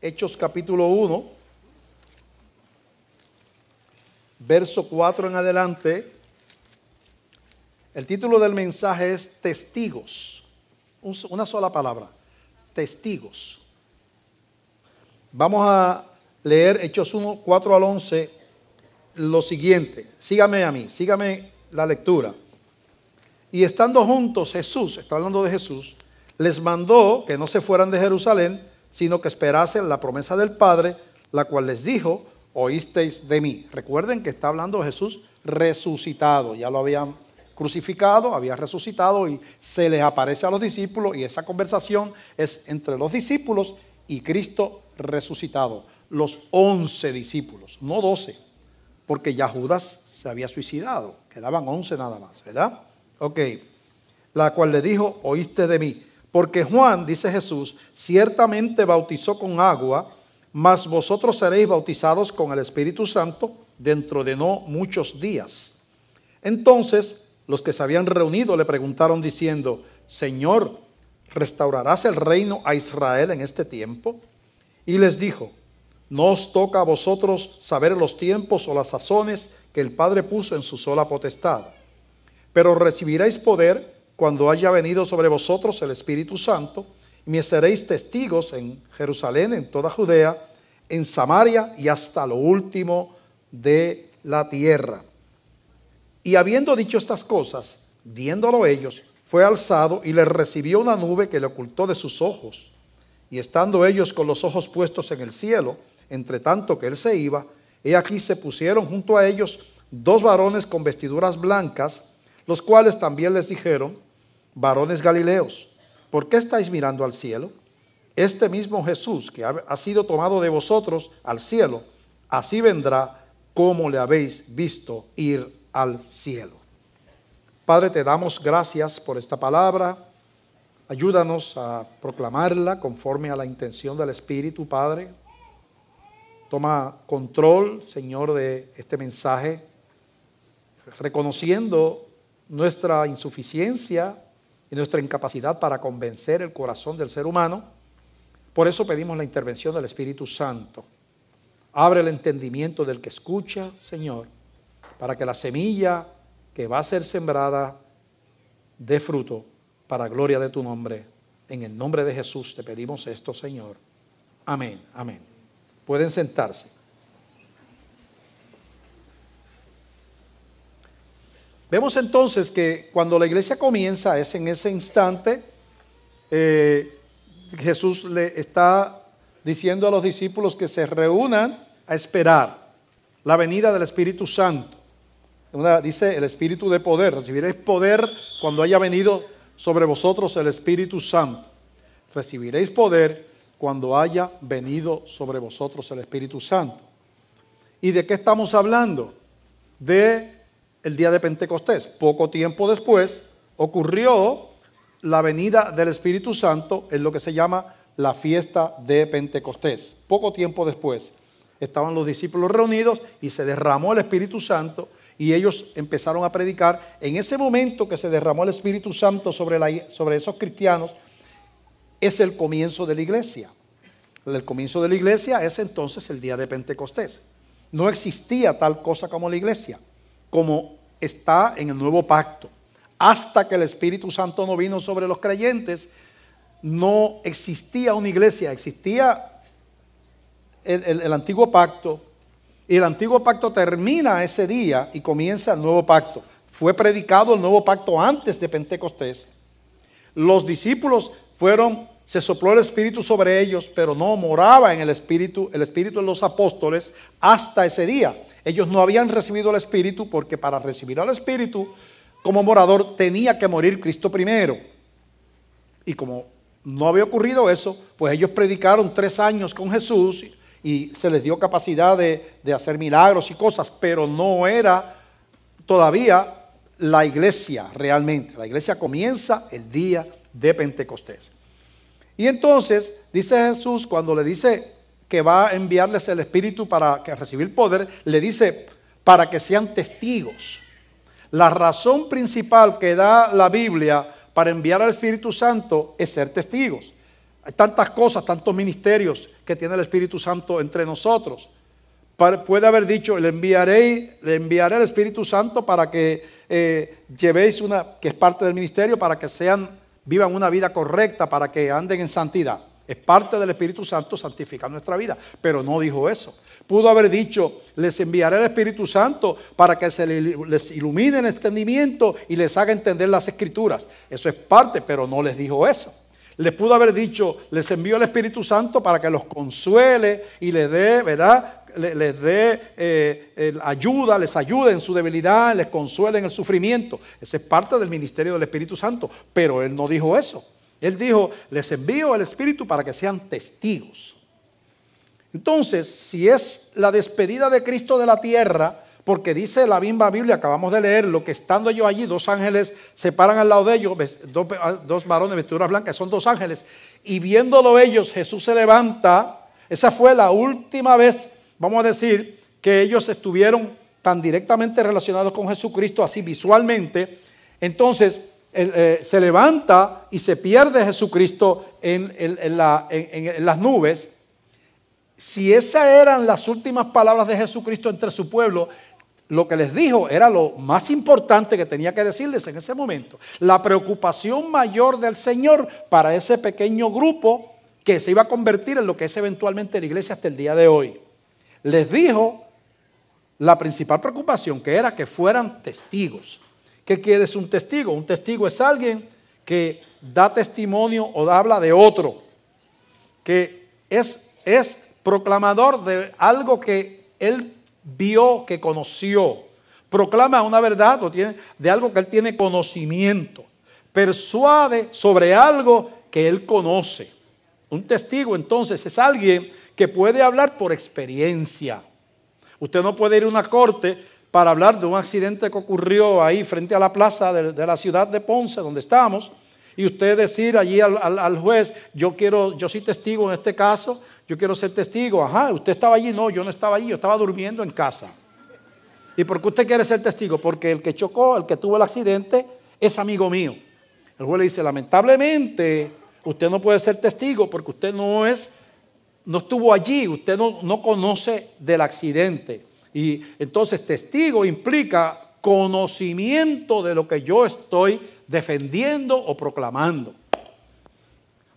Hechos capítulo 1, verso 4 en adelante. El título del mensaje es Testigos. Una sola palabra, testigos. Vamos a leer Hechos 1, 4 al 11, lo siguiente. Sígame a mí, sígame la lectura. Y estando juntos Jesús, está hablando de Jesús, les mandó que no se fueran de Jerusalén, sino que esperasen la promesa del Padre, la cual les dijo, oísteis de mí. Recuerden que está hablando de Jesús resucitado, ya lo habían crucificado, había resucitado y se les aparece a los discípulos y esa conversación es entre los discípulos y Cristo resucitado. Los 11 discípulos, no 12, porque ya Judas se había suicidado, quedaban 11 nada más, ¿verdad? Ok, la cual le dijo, oíste de mí. Porque Juan, dice Jesús, ciertamente bautizó con agua, mas vosotros seréis bautizados con el Espíritu Santo dentro de no muchos días. Entonces los que se habían reunido le preguntaron diciendo, Señor, ¿restaurarás el reino a Israel en este tiempo? Y les dijo, no os toca a vosotros saber los tiempos o las sazones que el Padre puso en su sola potestad, pero recibiréis poder cuando haya venido sobre vosotros el Espíritu Santo, y me seréis testigos en Jerusalén, en toda Judea, en Samaria y hasta lo último de la tierra. Y habiendo dicho estas cosas, viéndolo ellos, fue alzado y les recibió una nube que le ocultó de sus ojos. Y estando ellos con los ojos puestos en el cielo, entre tanto que él se iba, he aquí se pusieron junto a ellos 2 varones con vestiduras blancas, los cuales también les dijeron, varones Galileos, ¿por qué estáis mirando al cielo? Este mismo Jesús que ha sido tomado de vosotros al cielo, así vendrá como le habéis visto ir al cielo. Padre, te damos gracias por esta palabra. Ayúdanos a proclamarla conforme a la intención del Espíritu, Padre. Toma control, Señor, de este mensaje, reconociendo nuestra insuficiencia y nuestra incapacidad para convencer el corazón del ser humano. Por eso pedimos la intervención del Espíritu Santo. Abre el entendimiento del que escucha, Señor, para que la semilla que va a ser sembrada dé fruto para gloria de tu nombre. En el nombre de Jesús te pedimos esto, Señor. Amén, amén. Pueden sentarse. Vemos entonces que cuando la iglesia comienza es en ese instante, Jesús le está diciendo a los discípulos que se reúnan a esperar la venida del Espíritu Santo. Dice el Espíritu de poder, recibiréis poder cuando haya venido sobre vosotros el Espíritu Santo. Recibiréis poder cuando haya venido sobre vosotros el Espíritu Santo. ¿Y de qué estamos hablando? De el día de Pentecostés. Poco tiempo después ocurrió la venida del Espíritu Santo en lo que se llama la fiesta de Pentecostés. Poco tiempo después estaban los discípulos reunidos y se derramó el Espíritu Santo y ellos empezaron a predicar. En ese momento que se derramó el Espíritu Santo sobre esos cristianos es el comienzo de la iglesia. El comienzo de la iglesia es entonces el día de Pentecostés. No existía tal cosa como la iglesia, como está en el nuevo pacto. Hasta que el Espíritu Santo no vino sobre los creyentes, no existía una iglesia, existía el antiguo pacto, y el antiguo pacto termina ese día y comienza el nuevo pacto. Fue predicado el nuevo pacto antes de Pentecostés. Los discípulos se sopló el Espíritu sobre ellos, pero no moraba en el Espíritu en los apóstoles hasta ese día. Ellos no habían recibido el Espíritu porque para recibir al Espíritu como morador tenía que morir Cristo primero. Y como no había ocurrido eso, pues ellos predicaron 3 años con Jesús y se les dio capacidad de hacer milagros y cosas, pero no era todavía la iglesia realmente. La iglesia comienza el día de Pentecostés. Y entonces dice Jesús, cuando le dice que va a enviarles el Espíritu para que recibir poder, le dice para que sean testigos. La razón principal que da la Biblia para enviar al Espíritu Santo es ser testigos. Hay tantas cosas, tantos ministerios que tiene el Espíritu Santo entre nosotros. Puede haber dicho, le enviaré al Espíritu Santo para que llevéis que es parte del ministerio, para que vivan una vida correcta, para que anden en santidad. Es parte del Espíritu Santo santificar nuestra vida, pero no dijo eso. Pudo haber dicho, les enviaré el Espíritu Santo para que les ilumine el entendimiento y les haga entender las Escrituras. Eso es parte, pero no les dijo eso. Les pudo haber dicho, les envío el Espíritu Santo para que los consuele y les dé, ¿verdad? Les dé ayuda, les ayude en su debilidad, les consuele en el sufrimiento. Esa es parte del ministerio del Espíritu Santo, pero Él no dijo eso. Él dijo, les envío el Espíritu para que sean testigos. Entonces, si es la despedida de Cristo de la tierra, porque dice la misma Biblia, acabamos de leerlo, que estando yo allí, 2 ángeles se paran al lado de ellos, dos varones de vestiduras blancas, son 2 ángeles, y viéndolo ellos, Jesús se levanta. Esa fue la última vez, vamos a decir, que ellos estuvieron tan directamente relacionados con Jesucristo, así visualmente. Entonces, se levanta y se pierde Jesucristo en las nubes. Si esas eran las últimas palabras de Jesucristo entre su pueblo, lo que les dijo era lo más importante que tenía que decirles en ese momento. La preocupación mayor del Señor para ese pequeño grupo que se iba a convertir en lo que es eventualmente la iglesia hasta el día de hoy. Les dijo la principal preocupación, que era que fueran testigos. ¿Qué quiere decir un testigo? Un testigo es alguien que da testimonio o habla de otro, que es proclamador de algo que él vio, que conoció. Proclama una verdad de algo que él tiene conocimiento. Persuade sobre algo que él conoce. Un testigo entonces es alguien que puede hablar por experiencia. Usted no puede ir a una corte para hablar de un accidente que ocurrió ahí frente a la plaza de la ciudad de Ponce, donde estamos, y usted decir allí al juez, yo soy testigo en este caso, yo quiero ser testigo. Ajá, ¿usted estaba allí? No, yo no estaba allí, yo estaba durmiendo en casa. ¿Y por qué usted quiere ser testigo? Porque el que chocó, el que tuvo el accidente, es amigo mío. El juez le dice, lamentablemente, usted no puede ser testigo porque usted no estuvo allí, usted no conoce del accidente. Y entonces testigo implica conocimiento de lo que yo estoy defendiendo o proclamando.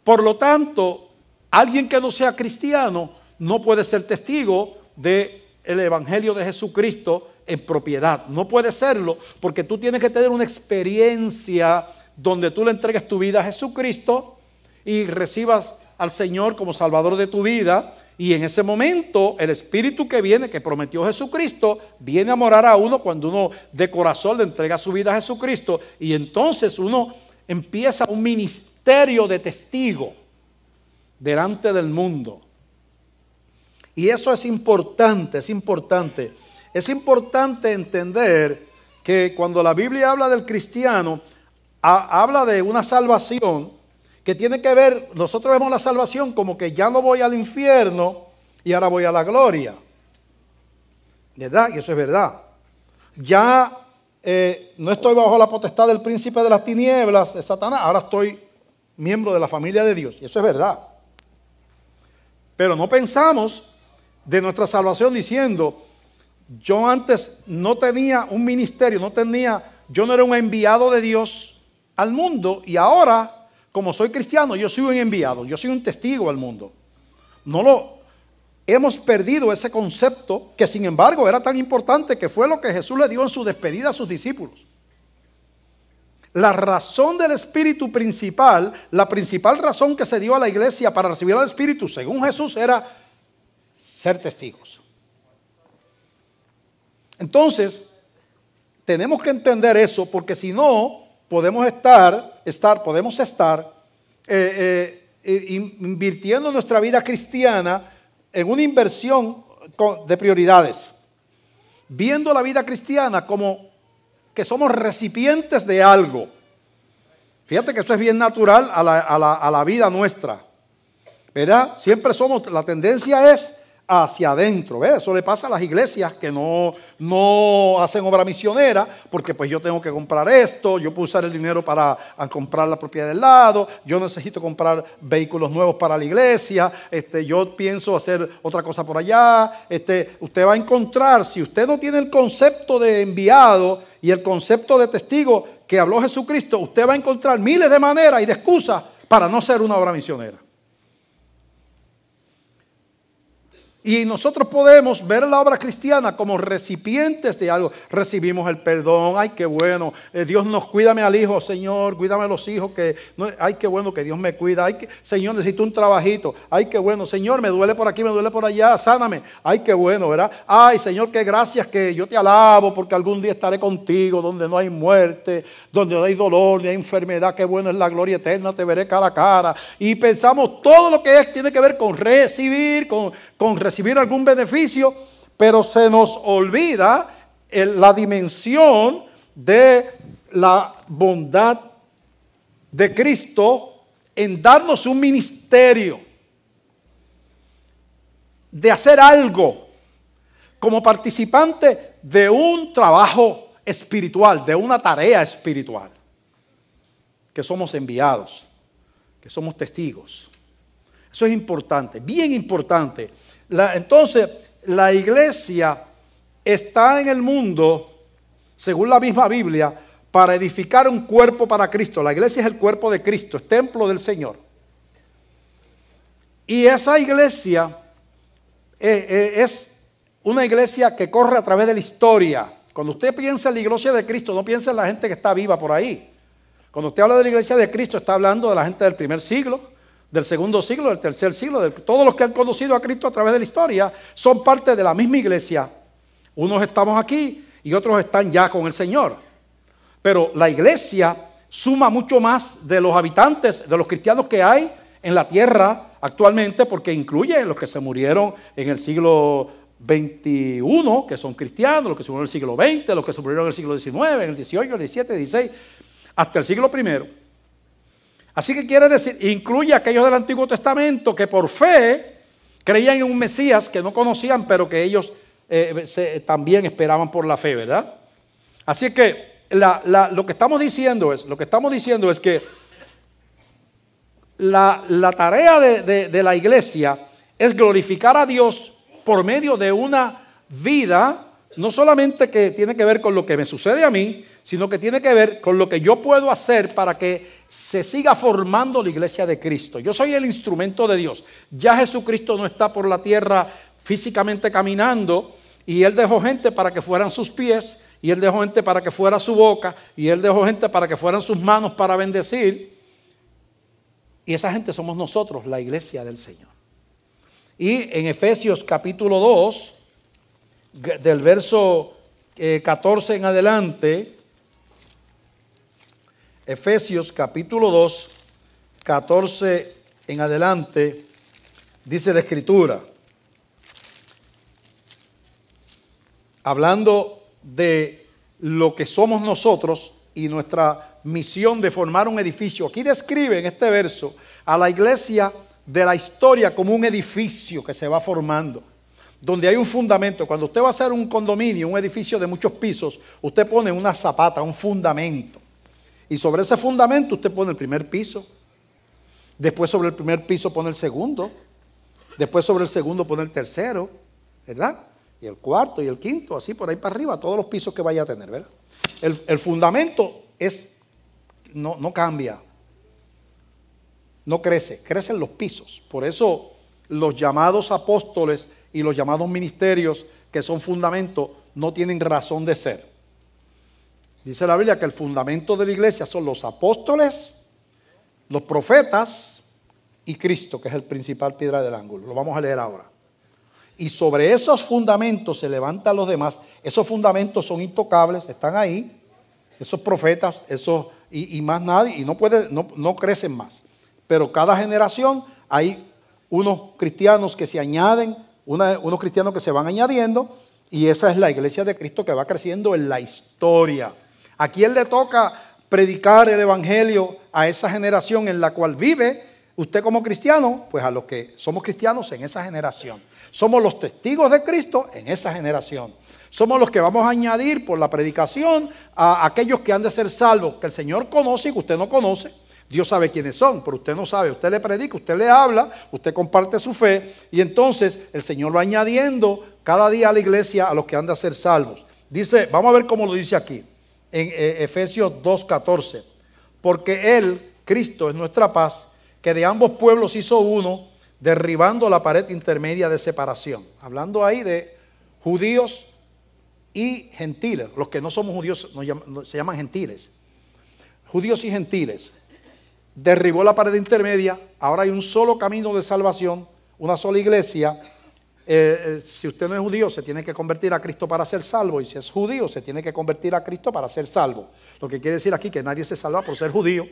Por lo tanto, alguien que no sea cristiano no puede ser testigo del Evangelio de Jesucristo en propiedad. No puede serlo porque tú tienes que tener una experiencia donde tú le entregues tu vida a Jesucristo y recibas al Señor como Salvador de tu vida. Y en ese momento el Espíritu que viene, que prometió Jesucristo, viene a morar a uno cuando uno de corazón le entrega su vida a Jesucristo. Y entonces uno empieza un ministerio de testigo delante del mundo. Y eso es importante, es importante. Es importante entender que cuando la Biblia habla del cristiano, habla de una salvación que tiene que ver, nosotros vemos la salvación como que ya no voy al infierno y ahora voy a la gloria. ¿Verdad? Y eso es verdad. Ya no estoy bajo la potestad del príncipe de las tinieblas, de Satanás, ahora estoy miembro de la familia de Dios. Y eso es verdad. Pero no pensamos de nuestra salvación diciendo, yo antes no tenía un ministerio, yo no era un enviado de Dios al mundo y ahora, como soy cristiano, yo soy un enviado, yo soy un testigo al mundo. Hemos perdido ese concepto que sin embargo era tan importante, que fue lo que Jesús le dio en su despedida a sus discípulos. La razón del Espíritu principal, la principal razón que se dio a la iglesia para recibir al Espíritu, según Jesús, era ser testigos. Entonces, tenemos que entender eso, porque si no, podemos estar invirtiendo nuestra vida cristiana en una inversión de prioridades, viendo la vida cristiana como que somos recipientes de algo. Fíjate que eso es bien natural a la vida nuestra, ¿verdad? Siempre la tendencia es hacia adentro. ¿Ves? Eso le pasa a las iglesias que no hacen obra misionera, porque pues yo tengo que comprar esto, yo puedo usar el dinero para comprar la propiedad del lado, yo necesito comprar vehículos nuevos para la iglesia, yo pienso hacer otra cosa por allá. Usted va a encontrar, si usted no tiene el concepto de enviado y el concepto de testigo que habló Jesucristo, usted va a encontrar miles de maneras y de excusas para no ser una obra misionera. Y nosotros podemos ver la obra cristiana como recipientes de algo. Recibimos el perdón, ay qué bueno, Dios nos cuídame al hijo, Señor, cuídame a los hijos, ay qué bueno que Dios me cuida, Señor, necesito un trabajito, ay qué bueno, Señor, me duele por aquí, me duele por allá, sáname, ay qué bueno, ¿verdad? Ay Señor, qué gracias que yo te alabo porque algún día estaré contigo donde no hay muerte, donde no hay dolor, ni hay enfermedad, qué bueno es la gloria eterna, te veré cara a cara. Y pensamos todo lo que tiene que ver con recibir, con recibir algún beneficio, pero se nos olvida la dimensión de la bondad de Cristo en darnos un ministerio, de hacer algo como participante de un trabajo espiritual, de una tarea espiritual, que somos enviados, que somos testigos. Eso es importante, bien importante. Entonces, la iglesia está en el mundo, según la misma Biblia, para edificar un cuerpo para Cristo. La iglesia es el cuerpo de Cristo, es templo del Señor. Y esa iglesia es una iglesia que corre a través de la historia. Cuando usted piensa en la iglesia de Cristo, no piensa en la gente que está viva por ahí. Cuando usted habla de la iglesia de Cristo, está hablando de la gente del primer siglo, del segundo siglo, del tercer siglo, de todos los que han conocido a Cristo a través de la historia, son parte de la misma iglesia. Unos estamos aquí y otros están ya con el Señor. Pero la iglesia suma mucho más de los habitantes, de los cristianos que hay en la tierra actualmente, porque incluye los que se murieron en el siglo XXI, que son cristianos, los que se murieron en el siglo XX, los que se murieron en el siglo XIX, en el XVIII, el XVII, el XVI, hasta el siglo I. Así que quiere decir, incluye a aquellos del Antiguo Testamento que por fe creían en un Mesías que no conocían, pero que ellos también esperaban por la fe, ¿verdad? Así que lo que estamos diciendo es que la tarea de la iglesia es glorificar a Dios por medio de una vida, no solamente que tiene que ver con lo que me sucede a mí, sino que tiene que ver con lo que yo puedo hacer para que se siga formando la iglesia de Cristo. Yo soy el instrumento de Dios. Ya Jesucristo no está por la tierra físicamente caminando, y Él dejó gente para que fueran sus pies, y Él dejó gente para que fuera su boca, y Él dejó gente para que fueran sus manos para bendecir. Y esa gente somos nosotros, la iglesia del Señor. Y en Efesios capítulo 2, del verso 14 en adelante, Efesios capítulo 2, 14 en adelante, dice la Escritura, hablando de lo que somos nosotros y nuestra misión de formar un edificio. Aquí describe en este verso a la iglesia de la historia como un edificio que se va formando, donde hay un fundamento. Cuando usted va a hacer un condominio, un edificio de muchos pisos, usted pone una zapata, un fundamento. Y sobre ese fundamento usted pone el primer piso. Después sobre el primer piso pone el segundo. Después sobre el segundo pone el tercero, ¿verdad? Y el cuarto y el quinto, así por ahí para arriba, todos los pisos que vaya a tener, ¿verdad? El fundamento no cambia, no crece, crecen los pisos. Por eso los llamados apóstoles y los llamados ministerios que son fundamentos no tienen razón de ser. Dice la Biblia que el fundamento de la iglesia son los apóstoles, los profetas y Cristo, que es el principal piedra del ángulo. Lo vamos a leer ahora. Y sobre esos fundamentos se levantan los demás. Esos fundamentos son intocables, están ahí. Esos profetas, y más nadie, y no crecen más. Pero cada generación hay unos cristianos que se añaden, unos cristianos que se van añadiendo, y esa es la iglesia de Cristo que va creciendo en la historia. ¿A quién le toca predicar el evangelio a esa generación en la cual vive Usted como cristiano, pues a los que somos cristianos en esa generación. Somos los testigos de Cristo en esa generación. Somos los que vamos a añadir por la predicación a aquellos que han de ser salvos, que el Señor conoce y que usted no conoce. Dios sabe quiénes son, pero usted no sabe. Usted le predica, usted le habla, usted comparte su fe y entonces el Señor va añadiendo cada día a la iglesia a los que han de ser salvos. Dice, vamos a ver cómo lo dice aquí, en Efesios 2:14. Porque Él, Cristo, es nuestra paz, que de ambos pueblos hizo uno, derribando la pared intermedia de separación. Hablando ahí de judíos y gentiles. Los que no somos judíos se llaman gentiles. Judíos y gentiles. Derribó la pared intermedia. Ahora hay un solo camino de salvación, una sola iglesia. Si usted no es judío, se tiene que convertir a Cristo para ser salvo. Y si es judío, se tiene que convertir a Cristo para ser salvo. Lo que quiere decir aquí que nadie se salva por ser judío.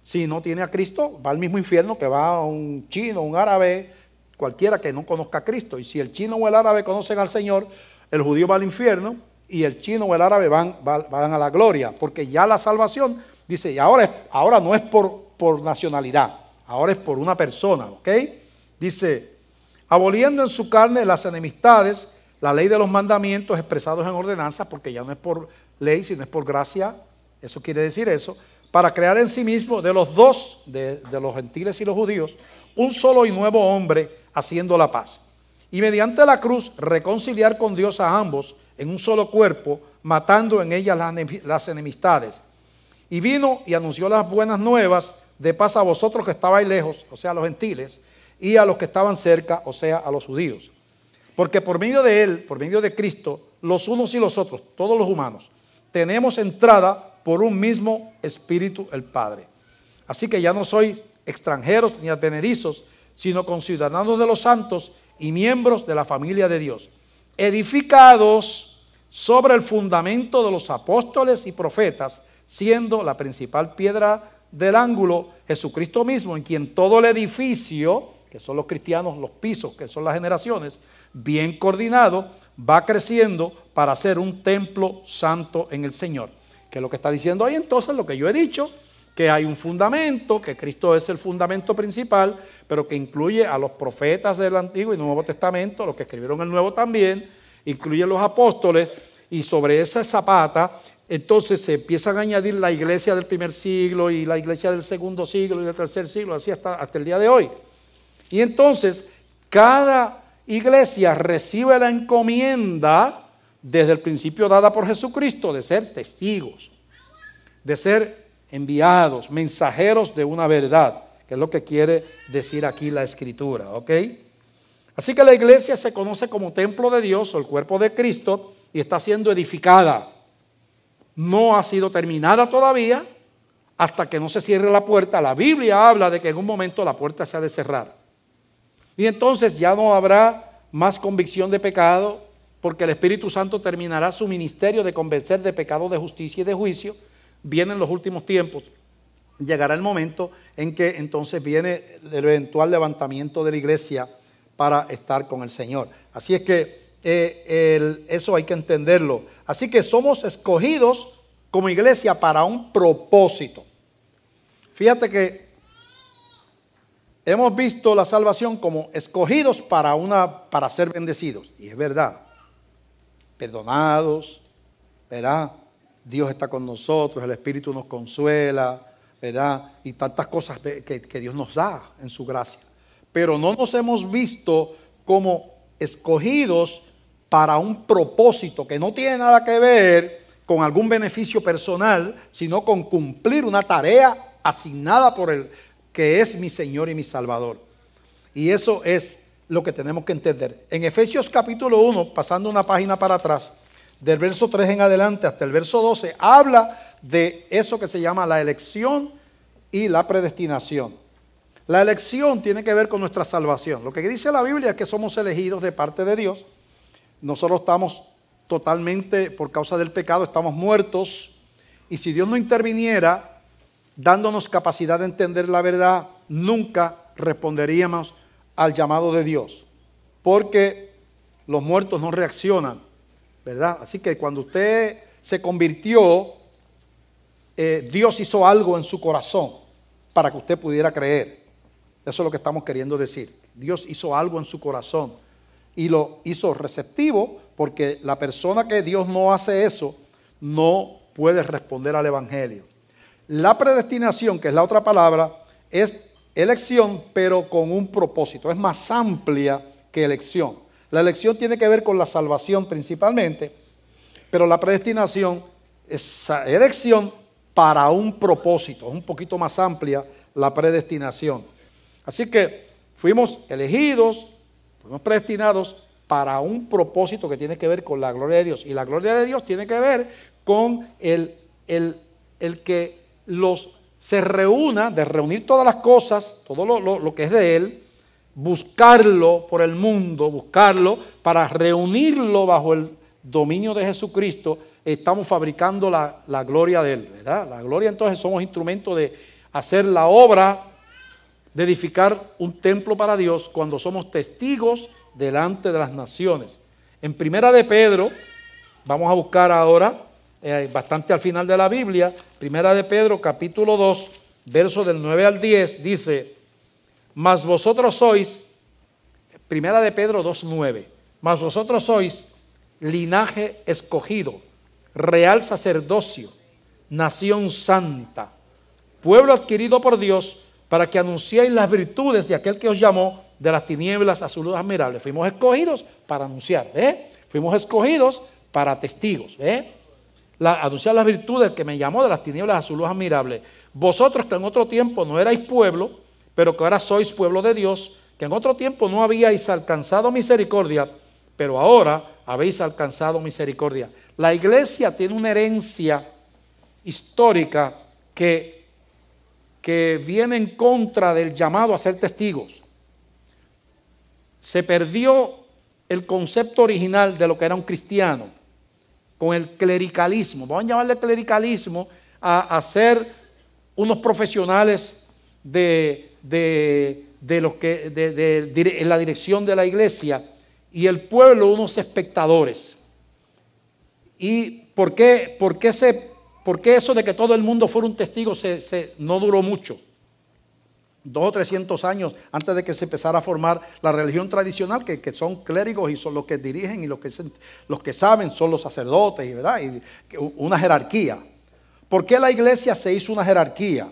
Si no tiene a Cristo, va al mismo infierno que va un chino, un árabe, cualquiera que no conozca a Cristo. Y si el chino o el árabe conocen al Señor, el judío va al infierno y el chino o el árabe van a la gloria. Porque ya la salvación, dice, y ahora no es por nacionalidad, ahora es por una persona, ¿ok? Dice, aboliendo en su carne las enemistades, la ley de los mandamientos expresados en ordenanzas, porque ya no es por ley, sino es por gracia, eso quiere decir eso, para crear en sí mismo de los dos, de los gentiles y los judíos, un solo y nuevo hombre haciendo la paz. Y mediante la cruz reconciliar con Dios a ambos en un solo cuerpo, matando en ellas las enemistades. Y vino y anunció las buenas nuevas de paz a vosotros que estabais lejos, o sea, a los gentiles, y a los que estaban cerca, o sea, a los judíos. Porque por medio de Él, por medio de Cristo, los unos y los otros, todos los humanos, tenemos entrada por un mismo Espíritu el Padre. Así que ya no sois extranjeros ni advenedizos, sino conciudadanos de los santos y miembros de la familia de Dios, edificados sobre el fundamento de los apóstoles y profetas, siendo la principal piedra del ángulo Jesucristo mismo, en quien todo el edificio, que son los cristianos, los pisos, que son las generaciones, bien coordinado, va creciendo para ser un templo santo en el Señor. Que es lo que está diciendo ahí entonces, lo que yo he dicho, que hay un fundamento, que Cristo es el fundamento principal, pero que incluye a los profetas del Antiguo y Nuevo Testamento, los que escribieron el Nuevo también, incluye los apóstoles, y sobre esa zapata, entonces se empiezan a añadir la iglesia del primer siglo y la iglesia del segundo siglo y del tercer siglo, así hasta el día de hoy. Y entonces, cada iglesia recibe la encomienda desde el principio dada por Jesucristo de ser testigos, de ser enviados, mensajeros de una verdad, que es lo que quiere decir aquí la Escritura, ¿ok? Así que la iglesia se conoce como templo de Dios o el cuerpo de Cristo y está siendo edificada. No ha sido terminada todavía hasta que no se cierre la puerta. La Biblia habla de que en un momento la puerta se ha de cerrar. Y entonces ya no habrá más convicción de pecado, porque el Espíritu Santo terminará su ministerio de convencer de pecado, de justicia y de juicio. Vienen los últimos tiempos. Llegará el momento en que entonces viene el eventual levantamiento de la iglesia para estar con el Señor. Así es que eso hay que entenderlo. Así que somos escogidos como iglesia para un propósito. Fíjate que hemos visto la salvación como escogidos para ser bendecidos. Y es verdad. Perdonados, ¿verdad? Dios está con nosotros, el Espíritu nos consuela, ¿verdad? Y tantas cosas que Dios nos da en su gracia. Pero no nos hemos visto como escogidos para un propósito que no tiene nada que ver con algún beneficio personal, sino con cumplir una tarea asignada por Él, que es mi Señor y mi Salvador. Y eso es lo que tenemos que entender. En Efesios capítulo 1, pasando una página para atrás, del verso 3 en adelante hasta el verso 12, habla de eso que se llama la elección y la predestinación. La elección tiene que ver con nuestra salvación. Lo que dice la Biblia es que somos elegidos de parte de Dios. Nosotros estamos totalmente, por causa del pecado, estamos muertos. Y si Dios no interviniera, dándonos capacidad de entender la verdad, nunca responderíamos al llamado de Dios. Porque los muertos no reaccionan, ¿verdad? Así que cuando usted se convirtió, Dios hizo algo en su corazón para que usted pudiera creer. Eso es lo que estamos queriendo decir. Dios hizo algo en su corazón y lo hizo receptivo, porque la persona que Dios no hace eso no puede responder al Evangelio. La predestinación, que es la otra palabra, es elección, pero con un propósito. Es más amplia que elección. La elección tiene que ver con la salvación principalmente, pero la predestinación es elección para un propósito. Es un poquito más amplia la predestinación. Así que fuimos elegidos, fuimos predestinados para un propósito que tiene que ver con la gloria de Dios. Y la gloria de Dios tiene que ver con el que se reúna, de reunir todas las cosas, todo lo que es de Él, buscarlo por el mundo, buscarlo para reunirlo bajo el dominio de Jesucristo. Estamos fabricando la gloria de Él, ¿verdad? La gloria, entonces somos instrumentos de hacer la obra de edificar un templo para Dios cuando somos testigos delante de las naciones. En Primera de Pedro, vamos a buscar ahora, bastante al final de la Biblia, Primera de Pedro capítulo 2, versos del 9 al 10, dice: mas vosotros sois, Primera de Pedro 2:9, mas vosotros sois linaje escogido, real sacerdocio, nación santa, pueblo adquirido por Dios, para que anunciéis las virtudes de aquel que os llamó de las tinieblas a su luz admirable. Fuimos escogidos para anunciar, fuimos escogidos para testigos, anunciar las virtudes del que me llamó de las tinieblas a su luz admirable. Vosotros que en otro tiempo no erais pueblo, pero que ahora sois pueblo de Dios, que en otro tiempo no habíais alcanzado misericordia, pero ahora habéis alcanzado misericordia. La iglesia tiene una herencia histórica que viene en contra del llamado a ser testigos. Se perdió el concepto original de lo que era un cristiano con el clericalismo. Vamos a llamarle clericalismo a ser unos profesionales en la dirección de la iglesia, y el pueblo unos espectadores. ¿Y por qué eso de que todo el mundo fuera un testigo no duró mucho? 200 o 300 años antes de que se empezara a formar la religión tradicional, que son clérigos y son los que dirigen, y los que saben son los sacerdotes, ¿verdad? Y una jerarquía. ¿Por qué la iglesia se hizo una jerarquía?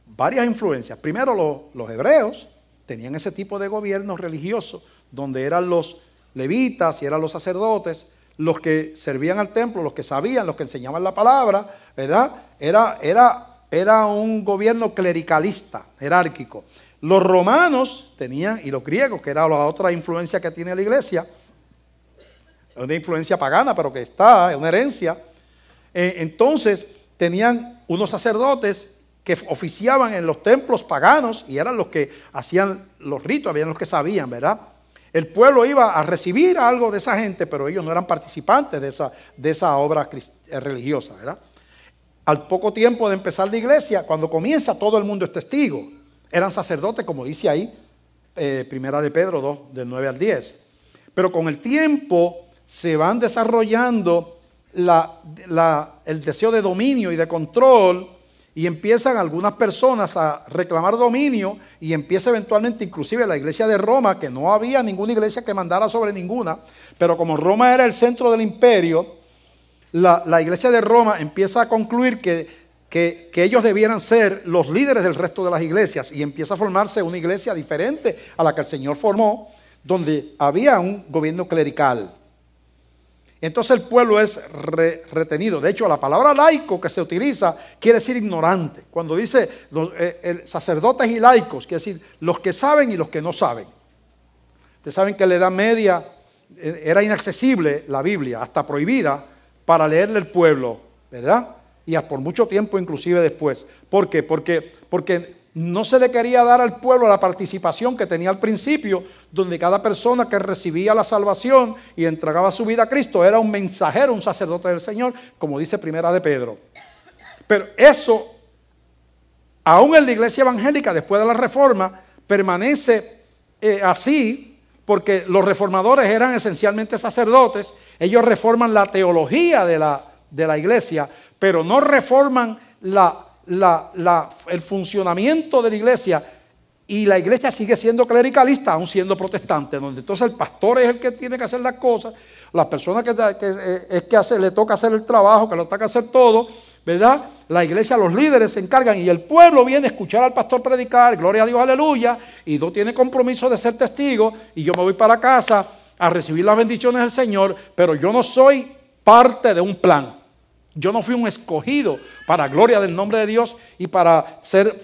Varias influencias. Primero, los hebreos tenían ese tipo de gobierno religioso, donde eran los levitas y eran los sacerdotes los que servían al templo, los que sabían, los que enseñaban la palabra, ¿verdad? Era un gobierno clericalista, jerárquico. Los romanos tenían, y los griegos, que era la otra influencia que tiene la iglesia, una influencia pagana, pero que está, es una herencia. Entonces tenían unos sacerdotes que oficiaban en los templos paganos y eran los que hacían los ritos, habían los que sabían, ¿verdad? El pueblo iba a recibir algo de esa gente, pero ellos no eran participantes de esa obra religiosa, ¿verdad? Al poco tiempo de empezar la iglesia, cuando comienza, todo el mundo es testigo. Eran sacerdotes, como dice ahí, Primera de Pedro 2, del 9 al 10. Pero con el tiempo se van desarrollando el deseo de dominio y de control, y empiezan algunas personas a reclamar dominio, y empieza eventualmente inclusive la iglesia de Roma, que no había ninguna iglesia que mandara sobre ninguna, pero como Roma era el centro del imperio, la iglesia de Roma empieza a concluir que ellos debieran ser los líderes del resto de las iglesias, y empieza a formarse una iglesia diferente a la que el Señor formó, donde había un gobierno clerical. Entonces el pueblo es retenido. De hecho, la palabra laico que se utiliza quiere decir ignorante. Cuando dice sacerdotes y laicos, quiere decir los que saben y los que no saben. Ustedes saben que en la Edad Media era inaccesible la Biblia, hasta prohibida para leerle al pueblo, ¿verdad? Y por mucho tiempo inclusive después. ¿Por qué? Porque no se le quería dar al pueblo la participación que tenía al principio, donde cada persona que recibía la salvación y entregaba su vida a Cristo era un mensajero, un sacerdote del Señor, como dice Primera de Pedro. Pero eso, aún en la iglesia evangélica, después de la Reforma, permanece así, porque los reformadores eran esencialmente sacerdotes. Ellos reforman la teología de la iglesia, pero no reforman el funcionamiento de la iglesia Y la iglesia sigue siendo clericalista, aún siendo protestante, donde entonces el pastor es el que tiene que hacer las cosas, las personas le toca hacer el trabajo, que lo toca hacer todo, ¿verdad? La iglesia, los líderes se encargan y el pueblo viene a escuchar al pastor predicar, gloria a Dios, aleluya, y no tiene compromiso de ser testigo, y yo me voy para casa a recibir las bendiciones del Señor, pero yo no soy parte de un plan. Yo no fui un escogido para gloria del nombre de Dios y para ser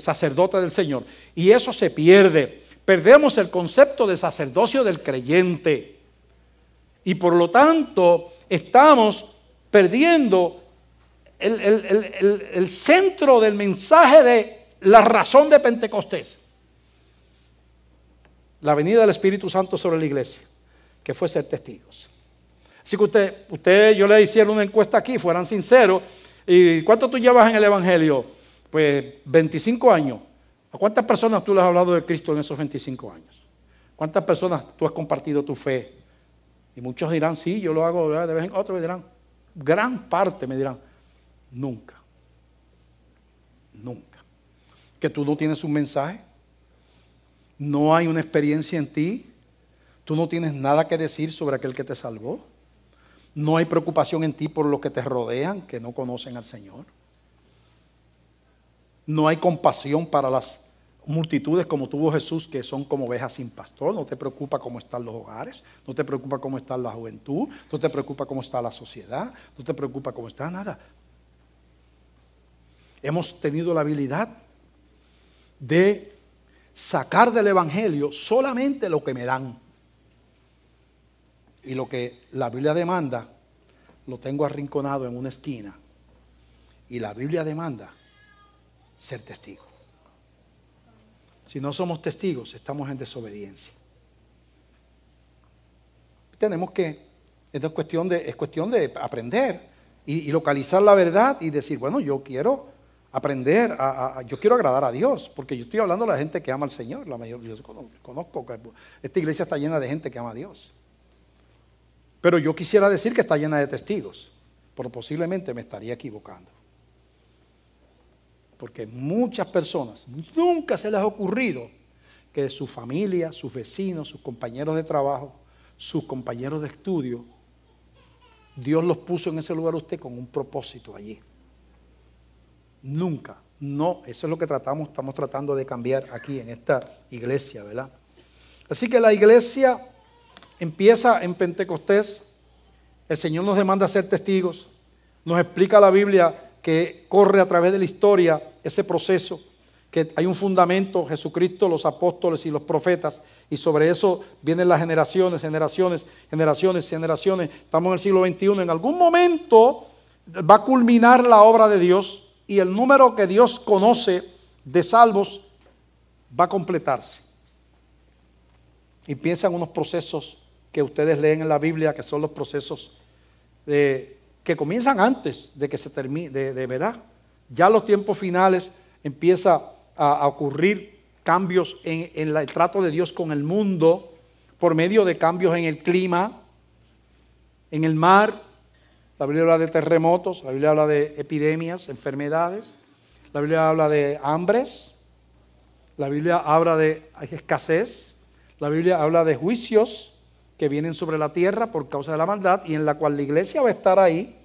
sacerdote del Señor. Y eso se pierde. Perdemos el concepto de sacerdocio del creyente. Y por lo tanto estamos perdiendo el centro del mensaje de la razón de Pentecostés. La venida del Espíritu Santo sobre la iglesia, que fue ser testigos. Así que yo le hiciera una encuesta aquí, fueran sinceros. ¿Y cuánto tú llevas en el Evangelio? Pues 25 años. ¿A cuántas personas tú les has hablado de Cristo en esos 25 años? ¿Cuántas personas tú has compartido tu fe? Y muchos dirán, sí, yo lo hago de vez en cuando. Otros dirán, gran parte me dirán, nunca. Nunca. Que tú no tienes un mensaje. No hay una experiencia en ti. Tú no tienes nada que decir sobre aquel que te salvó. No hay preocupación en ti por los que te rodean, que no conocen al Señor. No hay compasión para las multitudes como tuvo Jesús, que son como ovejas sin pastor. No te preocupa cómo están los hogares, no te preocupa cómo está la juventud, no te preocupa cómo está la sociedad, no te preocupa cómo está nada. Hemos tenido la habilidad de sacar del Evangelio solamente lo que me dan. Y lo que la Biblia demanda, lo tengo arrinconado en una esquina. Y la Biblia demanda ser testigo. Si no somos testigos, estamos en desobediencia. Tenemos que, es cuestión de aprender y localizar la verdad y decir, bueno, yo quiero aprender, yo quiero agradar a Dios, porque yo estoy hablando de la gente que ama al Señor. La mayoría, yo conozco que esta iglesia está llena de gente que ama a Dios. Pero yo quisiera decir que está llena de testigos, pero posiblemente me estaría equivocando. Porque muchas personas nunca se les ha ocurrido que de su familia, sus vecinos, sus compañeros de trabajo, sus compañeros de estudio, Dios los puso en ese lugar a usted con un propósito allí. Nunca. No, eso es lo que estamos tratando de cambiar aquí en esta iglesia, ¿verdad? Así que la iglesia empieza en Pentecostés. El Señor nos demanda ser testigos. Nos explica la Biblia que corre a través de la historia ese proceso, que hay un fundamento, Jesucristo, los apóstoles y los profetas, y sobre eso vienen las generaciones. Estamos en el siglo XXI. En algún momento va a culminar la obra de Dios y el número que Dios conoce de salvos va a completarse. Y piensan unos procesos que ustedes leen en la Biblia, que son los procesos que comienzan antes de que se termine, de verdad. Ya los tiempos finales empieza a ocurrir cambios en el trato de Dios con el mundo, por medio de cambios en el clima, en el mar. La Biblia habla de terremotos, la Biblia habla de epidemias, enfermedades, la Biblia habla de hambres, la Biblia habla de escasez, la Biblia habla de juicios que vienen sobre la tierra por causa de la maldad, y en la cual la iglesia va a estar ahí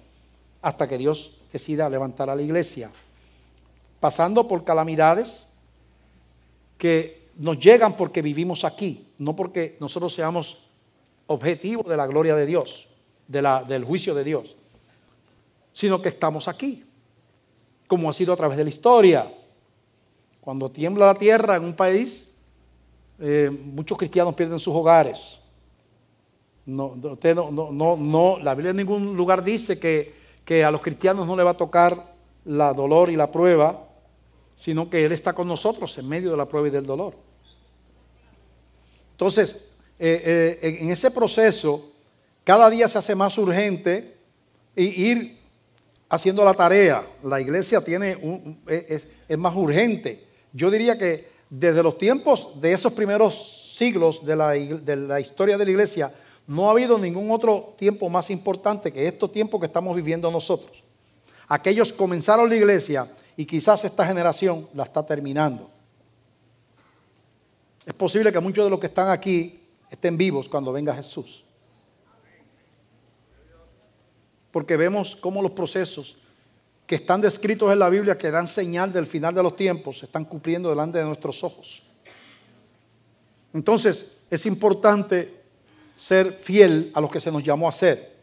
hasta que Dios decida levantar a la iglesia, pasando por calamidades que nos llegan porque vivimos aquí, no porque nosotros seamos objetivos de la gloria de Dios, del juicio de Dios, sino que estamos aquí, como ha sido a través de la historia. Cuando tiembla la tierra en un país, muchos cristianos pierden sus hogares. La Biblia en ningún lugar dice que a los cristianos no le va a tocar la dolor y la prueba, sino que Él está con nosotros en medio de la prueba y del dolor. Entonces, en ese proceso, cada día se hace más urgente ir haciendo la tarea. La iglesia es más urgente. Yo diría que desde los tiempos de esos primeros siglos de la historia de la iglesia, no ha habido ningún otro tiempo más importante que estos tiempos que estamos viviendo nosotros. Aquellos comenzaron la iglesia y quizás esta generación la está terminando. Es posible que muchos de los que están aquí estén vivos cuando venga Jesús. Porque vemos cómo los procesos que están descritos en la Biblia, que dan señal del final de los tiempos, se están cumpliendo delante de nuestros ojos. Entonces, es importante ser fiel a lo que se nos llamó a ser.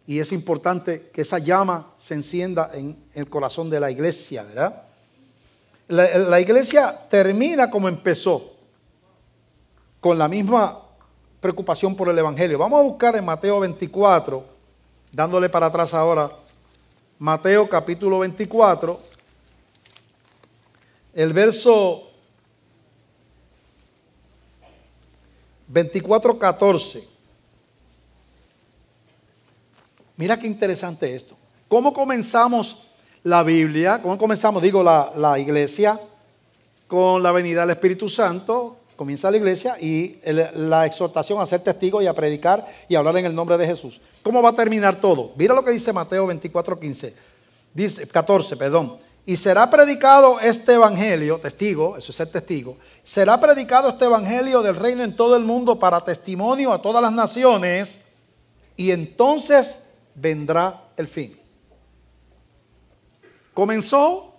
Y es importante que esa llama se encienda en el corazón de la iglesia, ¿verdad? La iglesia termina como empezó, con la misma preocupación por el Evangelio. Vamos a buscar en Mateo 24, dándole para atrás ahora, Mateo capítulo 24, el verso 24:14. Mira qué interesante esto. ¿Cómo comenzamos la Biblia? ¿Cómo comenzamos, la iglesia? Con la venida del Espíritu Santo. Comienza la iglesia y la exhortación a ser testigo y a predicar y a hablar en el nombre de Jesús. ¿Cómo va a terminar todo? Mira lo que dice Mateo 24:15. Dice, 14, perdón. Y será predicado este evangelio, testigo, eso es ser testigo. Será predicado este evangelio del reino en todo el mundo para testimonio a todas las naciones, y entonces vendrá el fin. Comenzó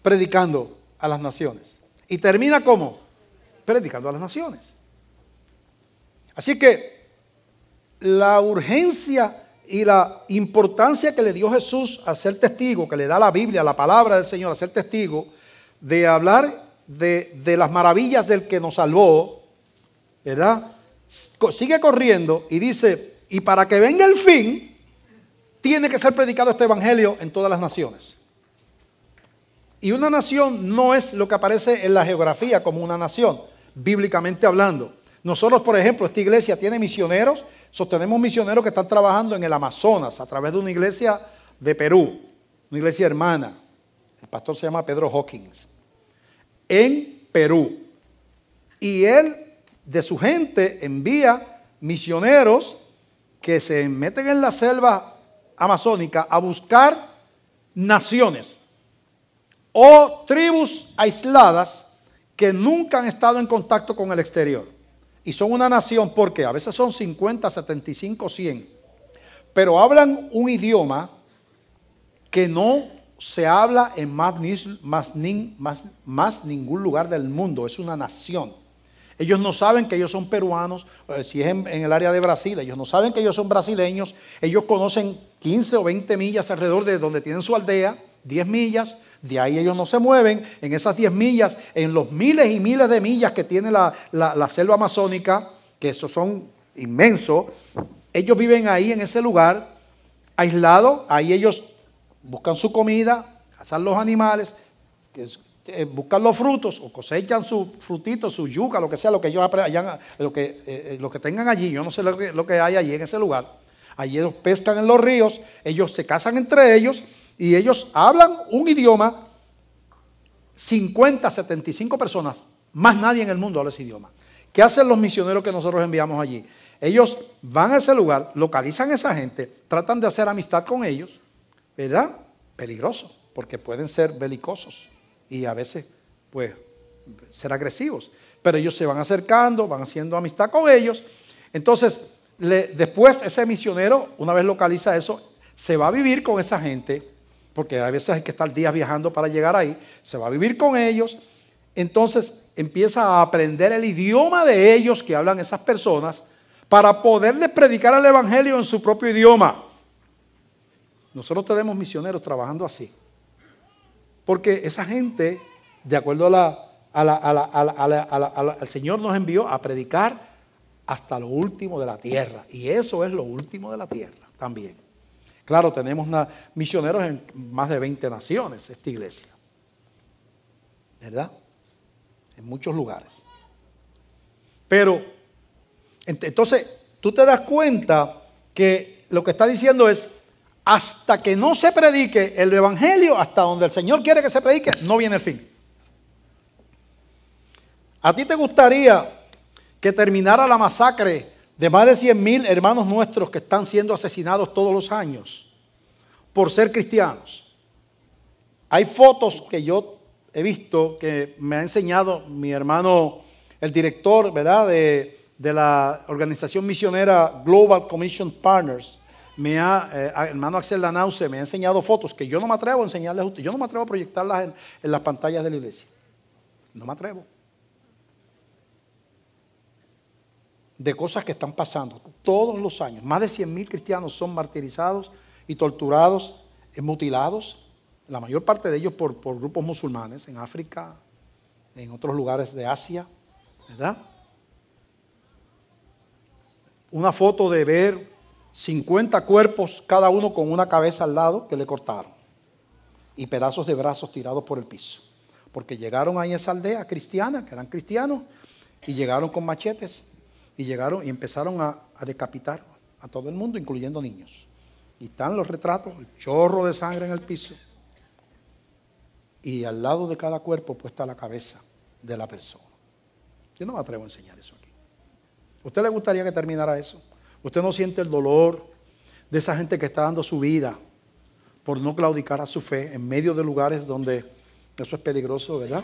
predicando a las naciones. ¿Y termina cómo? Predicando a las naciones. Así que la urgencia y la importancia que le dio Jesús a ser testigo, que le da la Biblia, la palabra del Señor, a ser testigo, de hablar de las maravillas del que nos salvó, ¿verdad? Sigue corriendo y dice, y para que venga el fin, tiene que ser predicado este evangelio en todas las naciones. Y una nación no es lo que aparece en la geografía como una nación, bíblicamente hablando. Nosotros, por ejemplo, esta iglesia tiene misioneros, sostenemos misioneros que están trabajando en el Amazonas a través de una iglesia de Perú, una iglesia hermana. El pastor se llama Pedro Hawkins. En Perú. Y él, de su gente, envía misioneros que se meten en la selva amazónica a buscar naciones o tribus aisladas que nunca han estado en contacto con el exterior. Y son una nación porque a veces son 50, 75, 100. Pero hablan un idioma que no se habla en más ningún lugar del mundo. Es una nación. Ellos no saben que ellos son peruanos. Si es en el área de Brasil, ellos no saben que ellos son brasileños. Ellos conocen 15 o 20 millas alrededor de donde tienen su aldea, 10 millas. De ahí ellos no se mueven. En esas 10 millas, en los miles y miles de millas que tiene la selva amazónica, que esos son inmensos, ellos viven ahí en ese lugar, aislados. Ahí ellos buscan su comida, cazan los animales, buscan los frutos o cosechan sus frutitos, su yuca, lo que sea, lo que ellos hayan, lo que tengan allí. Yo no sé lo que hay allí en ese lugar. Allí ellos pescan en los ríos, ellos se casan entre ellos y ellos hablan un idioma. 50, 75 personas, más nadie en el mundo habla ese idioma. ¿Qué hacen los misioneros que nosotros enviamos allí? Ellos van a ese lugar, localizan a esa gente, tratan de hacer amistad con ellos, ¿verdad? Peligroso, porque pueden ser belicosos y a veces, pues, ser agresivos. Pero ellos se van acercando, van haciendo amistad con ellos. Entonces, después ese misionero, una vez localiza eso, se va a vivir con esa gente, porque a veces hay que estar días viajando para llegar ahí, se va a vivir con ellos. Entonces empieza a aprender el idioma de ellos que hablan esas personas para poderles predicar el evangelio en su propio idioma. Nosotros tenemos misioneros trabajando así, porque esa gente, de acuerdo al Señor, nos envió a predicar hasta lo último de la tierra, y eso es lo último de la tierra también. Claro, tenemos misioneros en más de 20 naciones, esta iglesia, ¿verdad? En muchos lugares. Pero, entonces, tú te das cuenta que lo que está diciendo es, hasta que no se predique el evangelio, hasta donde el Señor quiere que se predique, no viene el fin. ¿A ti te gustaría que terminara la masacre de más de 100,000 hermanos nuestros que están siendo asesinados todos los años por ser cristianos? Hay fotos que yo he visto que me ha enseñado mi hermano, el director, ¿verdad?, de la organización misionera Global Commission Partners, hermano Axel Lanause, me ha enseñado fotos que yo no me atrevo a enseñarles a ustedes. Yo no me atrevo a proyectarlas en las pantallas de la iglesia. No me atrevo. De cosas que están pasando todos los años. Más de 100,000 cristianos son martirizados y torturados, mutilados, la mayor parte de ellos por grupos musulmanes, en África, en otros lugares de Asia, ¿verdad? Una foto de ver 50 cuerpos, cada uno con una cabeza al lado que le cortaron, y pedazos de brazos tirados por el piso, porque llegaron ahí a esa aldea cristiana, que eran cristianos, y llegaron con machetes, y llegaron y empezaron a decapitar a todo el mundo, incluyendo niños. Y están los retratos, el chorro de sangre en el piso, y al lado de cada cuerpo puesta la cabeza de la persona. Yo no me atrevo a enseñar eso aquí. ¿A usted le gustaría que terminara eso? ¿Usted no siente el dolor de esa gente que está dando su vida por no claudicar a su fe en medio de lugares donde eso es peligroso, verdad?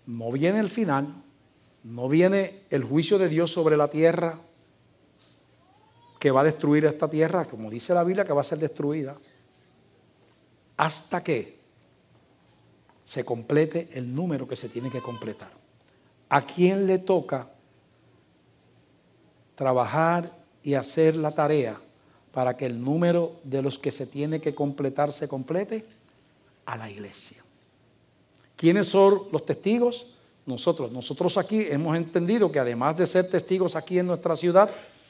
No viene el final, no viene el juicio de Dios sobre la tierra que va a destruir esta tierra, como dice la Biblia, que va a ser destruida, hasta que se complete el número que se tiene que completar. ¿A quién le toca trabajar y hacer la tarea para que el número de los que se tiene que completar se complete? A la iglesia. ¿Quiénes son los testigos? Nosotros. Nosotros aquí hemos entendido que además de ser testigos aquí en nuestra ciudad,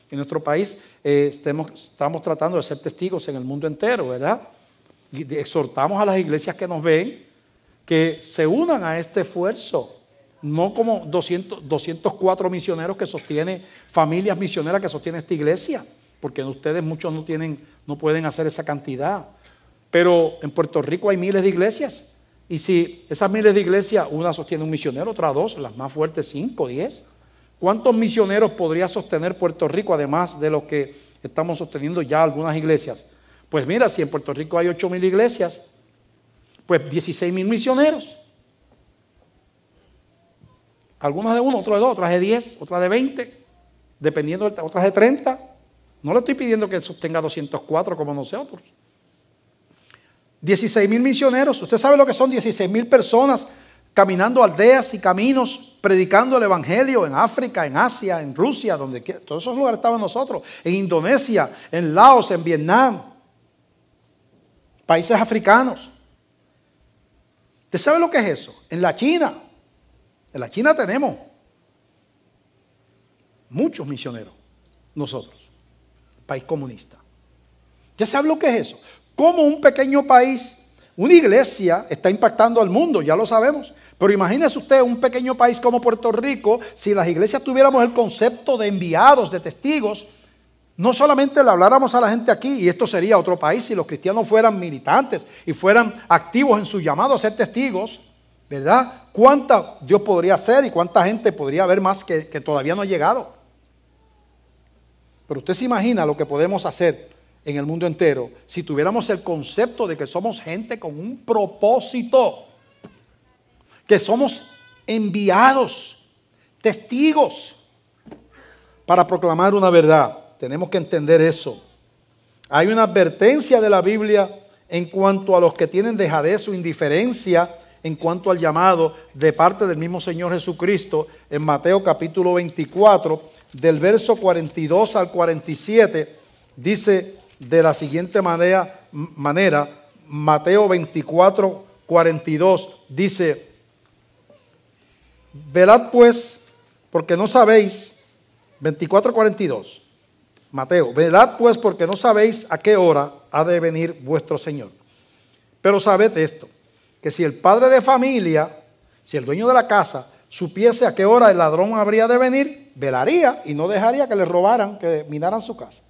en nuestro país, estamos tratando de ser testigos en el mundo entero, ¿verdad? Y exhortamos a las iglesias que nos ven que se unan a este esfuerzo. No como 204 misioneros que sostiene, familias misioneras que sostiene esta iglesia, porque ustedes muchos no pueden hacer esa cantidad. Pero en Puerto Rico hay miles de iglesias, y si esas miles de iglesias, una sostiene un misionero, otra dos, las más fuertes 5, 10. ¿Cuántos misioneros podría sostener Puerto Rico, además de los que estamos sosteniendo ya algunas iglesias? Pues mira, si en Puerto Rico hay 8,000 iglesias, pues 16,000 misioneros. Algunas de 1, otras de 2, otras de 10, otras de 20, dependiendo, otras de 30. No le estoy pidiendo que sostenga 204 como nosotros. 16,000 misioneros. Usted sabe lo que son 16,000 personas caminando aldeas y caminos, predicando el evangelio en África, en Asia, en Rusia, donde todos esos lugares estaban nosotros, en Indonesia, en Laos, en Vietnam, países africanos. ¿Usted sabe lo que es eso? En la China tenemos muchos misioneros, nosotros, país comunista. ¿Ya sabe lo que es eso? Cómo un pequeño país, una iglesia, está impactando al mundo, ya lo sabemos. Pero imagínese usted un pequeño país como Puerto Rico, si las iglesias tuviéramos el concepto de enviados, de testigos, no solamente le habláramos a la gente aquí, y esto sería otro país si los cristianos fueran militantes y fueran activos en su llamado a ser testigos, ¿verdad? ¿Cuánta Dios podría hacer y cuánta gente podría haber más que todavía no ha llegado? Pero usted se imagina lo que podemos hacer en el mundo entero si tuviéramos el concepto de que somos gente con un propósito, que somos enviados, testigos para proclamar una verdad. Tenemos que entender eso. Hay una advertencia de la Biblia en cuanto a los que tienen dejadez o indiferencia en cuanto al llamado de parte del mismo Señor Jesucristo en Mateo capítulo 24, del verso 42 al 47, dice de la siguiente manera, Mateo 24, 42, dice: velad pues, porque no sabéis, 24, 42, Mateo, velad pues, porque no sabéis a qué hora ha de venir vuestro Señor. Pero sabed esto, que si el padre de familia, si el dueño de la casa, supiese a qué hora el ladrón habría de venir, velaría y no dejaría que le robaran, que minaran su casa.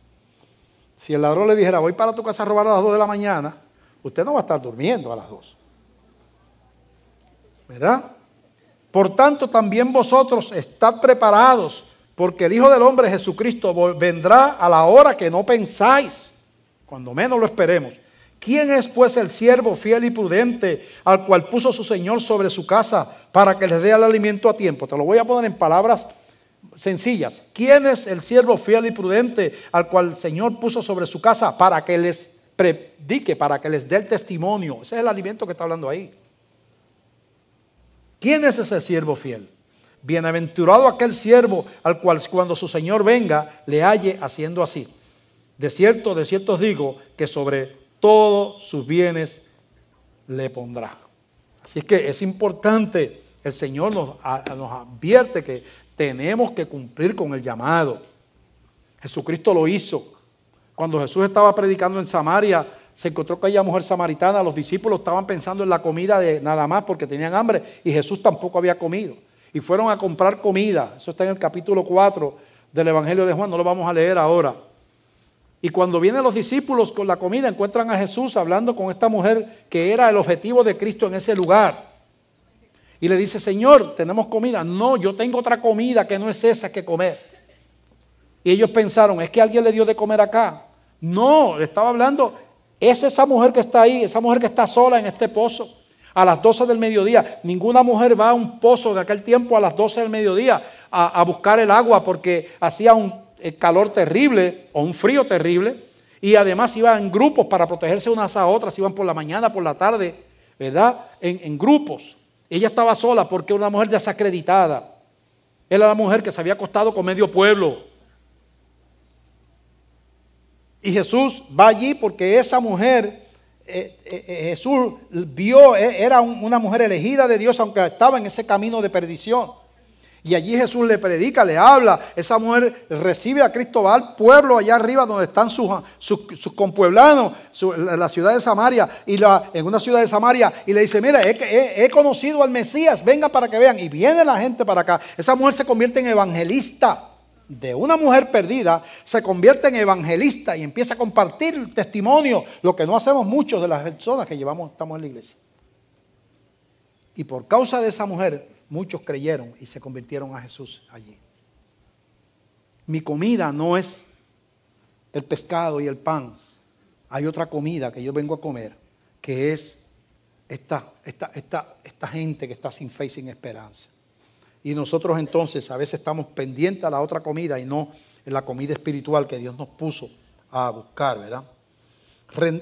Si el ladrón le dijera, voy para tu casa a robar a las 2 de la mañana, usted no va a estar durmiendo a las 2. ¿Verdad? Por tanto, también vosotros estad preparados, porque el Hijo del Hombre, Jesucristo, vendrá a la hora que no pensáis, cuando menos lo esperemos. ¿Quién es pues el siervo fiel y prudente al cual puso su Señor sobre su casa para que les dé el alimento a tiempo? Te lo voy a poner en palabras sencillas. ¿Quién es el siervo fiel y prudente al cual el Señor puso sobre su casa para que les predique, para que les dé el testimonio? Ese es el alimento que está hablando ahí. ¿Quién es ese siervo fiel? Bienaventurado aquel siervo al cual cuando su Señor venga le halle haciendo así. De cierto os digo que sobre todos sus bienes le pondrá. Así es que es importante, el Señor nos advierte que tenemos que cumplir con el llamado. Jesucristo lo hizo. Cuando Jesús estaba predicando en Samaria, se encontró con aquella mujer samaritana. Los discípulos estaban pensando en la comida de nada más porque tenían hambre y Jesús tampoco había comido. Y fueron a comprar comida. Eso está en el capítulo 4 del Evangelio de Juan, no lo vamos a leer ahora. Y cuando vienen los discípulos con la comida, encuentran a Jesús hablando con esta mujer que era el objetivo de Cristo en ese lugar. Y le dice, Señor, tenemos comida. No, yo tengo otra comida que no es esa que comer. Y ellos pensaron, ¿es que alguien le dio de comer acá? No, le estaba hablando, es esa mujer que está ahí, esa mujer que está sola en este pozo. A las 12 del mediodía, ninguna mujer va a un pozo de aquel tiempo a las 12 del mediodía a buscar el agua porque hacía un calor terrible o un frío terrible, y además iban en grupos para protegerse unas a otras, iban por la mañana, por la tarde, ¿verdad? En grupos. Ella estaba sola porque era una mujer desacreditada. Era la mujer que se había acostado con medio pueblo. Y Jesús va allí porque esa mujer, Jesús vio, era una mujer elegida de Dios, aunque estaba en ese camino de perdición. Y allí Jesús le predica, le habla. Esa mujer recibe a Cristo, va al pueblo allá arriba donde están sus compueblanos, la ciudad de Samaria, en una ciudad de Samaria, y le dice, mira, he conocido al Mesías, venga para que vean. Y viene la gente para acá. Esa mujer se convierte en evangelista. De una mujer perdida, se convierte en evangelista y empieza a compartir el testimonio, lo que no hacemos muchos de las personas que estamos en la iglesia. Y por causa de esa mujer, muchos creyeron y se convirtieron a Jesús allí. Mi comida no es el pescado y el pan. Hay otra comida que yo vengo a comer, que es esta gente que está sin fe y sin esperanza. Y nosotros entonces a veces estamos pendientes a la otra comida y no en la comida espiritual que Dios nos puso a buscar, ¿verdad?